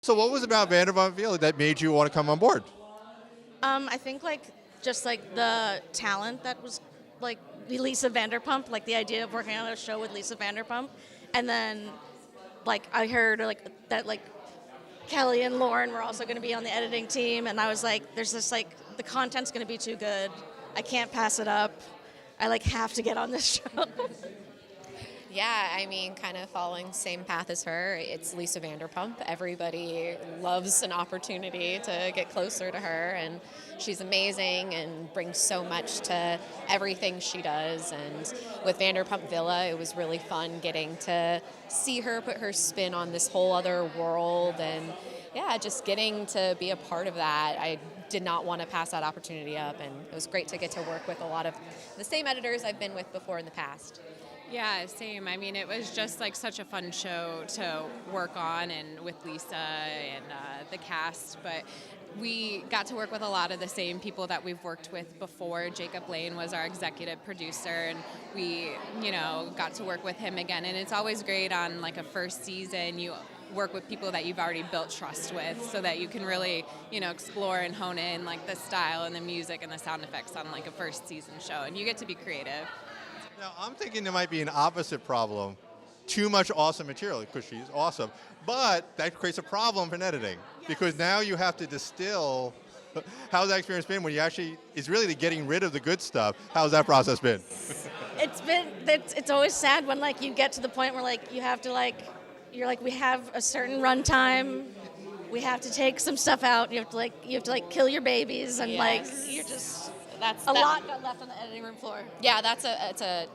So what was it about Vanderpump that made you want to come on board? I think just the talent that was like Lisa Vanderpump, like the idea of working on a show with Lisa Vanderpump, and then I heard that Kelley and Lauren were also going to be on the editing team, and I was like, there's this the content's going to be too good, I can't pass it up, I have to get on this show. Yeah, I mean, kind of following the same path as her. It's Lisa Vanderpump. Everybody loves an opportunity to get closer to her, and she's amazing and brings so much to everything she does. And with Vanderpump Villa, it was really fun getting to see her put her spin on this whole other world, and yeah, just getting to be a part of that. I did not want to pass that opportunity up, and it was great to get to work with a lot of the same editors I've been with before in the past. Yeah, same. I mean, it was just such a fun show to work on, and with Lisa and the cast. But we got to work with a lot of the same people that we've worked with before. Jacob Lane was our executive producer, and we, got to work with him again. And it's always great on a first season. You work with people that you've already built trust with, so that you can really, explore and hone in the style and the music and the sound effects on a first season show, and you get to be creative. Now, I'm thinking there might be an opposite problem. Too much awesome material, because she's awesome. But that creates a problem in editing, because now you have to distill. How's that experience been when you actually, it's really the getting rid of the good stuff. How's that process been? It's always sad when you get to the point where you have to we have a certain runtime, we have to take some stuff out, you have to kill your babies, and Yes. you're just, That's a lot got left on the editing room floor. Yeah, it's a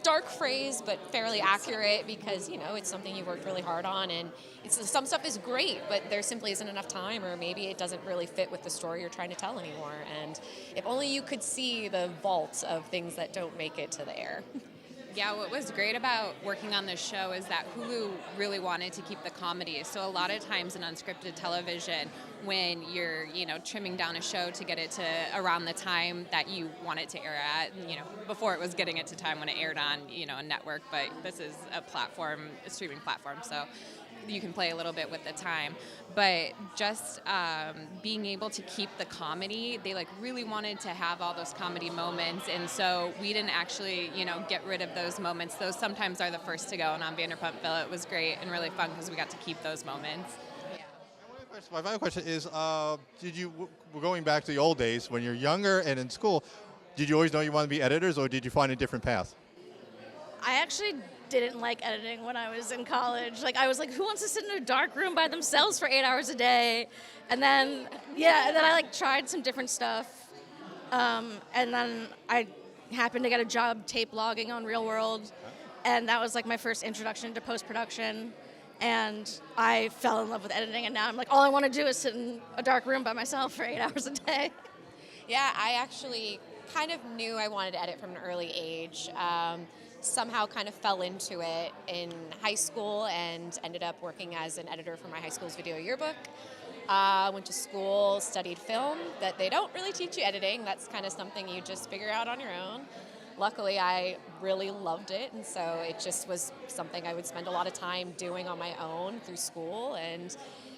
dark phrase, but fairly accurate, because it's something you worked really hard on, and some stuff is great, but there simply isn't enough time, or maybe it doesn't really fit with the story you're trying to tell anymore. And if only you could see the vault of things that don't make it to the air. Yeah, what was great about working on this show is that Hulu really wanted to keep the comedy. So a lot of times in unscripted television, when you're, trimming down a show to get it to around the time that you want it to air at, before it was getting it to time when it aired on, a network, but this is a streaming platform, so you can play a little bit with the time. But just being able to keep the comedy, they really wanted to have all those comedy moments, and so we didn't actually get rid of those moments. Those sometimes are the first to go, and on Vanderpump Villa it was great and really fun because we got to keep those moments. My final question is, we're going back to the old days, when you're younger and in school, did you always know you wanted to be editors, or did you find a different path? I actually didn't like editing when I was in college. I was who wants to sit in a dark room by themselves for 8 hours a day? And then I tried some different stuff. And then I happened to get a job tape logging on Real World. And that was my first introduction to post-production. And I fell in love with editing, and now I'm all I want to do is sit in a dark room by myself for 8 hours a day. Yeah, I actually kind of knew I wanted to edit from an early age. Somehow kind of fell into it in high school and ended up working as an editor for my high school's video yearbook. Went to school, studied film. That they don't really teach you editing. That's kind of something you just figure out on your own. Luckily, I really loved it, and so it just was something I would spend a lot of time doing on my own through school. And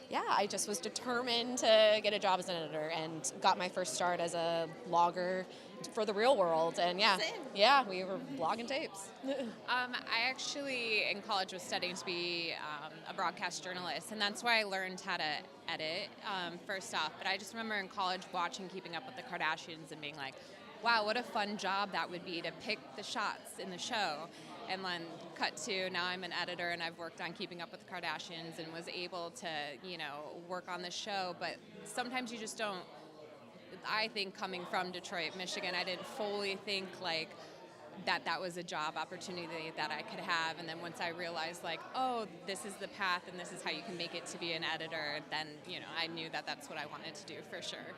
yeah, I just was determined to get a job as an editor, and got my first start as a logger for the Real World. And yeah, we were blogging tapes. I actually in college was studying to be a broadcast journalist, and that's why I learned how to edit first off. But I just remember in college watching Keeping Up with the Kardashians and being like, wow, what a fun job that would be to pick the shots in the show. And then cut to now I'm an editor, and I've worked on Keeping Up with the Kardashians and was able to, work on the show. But sometimes you just don't, I think coming from Detroit, Michigan, I didn't fully think that was a job opportunity that I could have. And then once I realized oh, this is the path and this is how you can make it to be an editor, then, I knew that that's what I wanted to do for sure.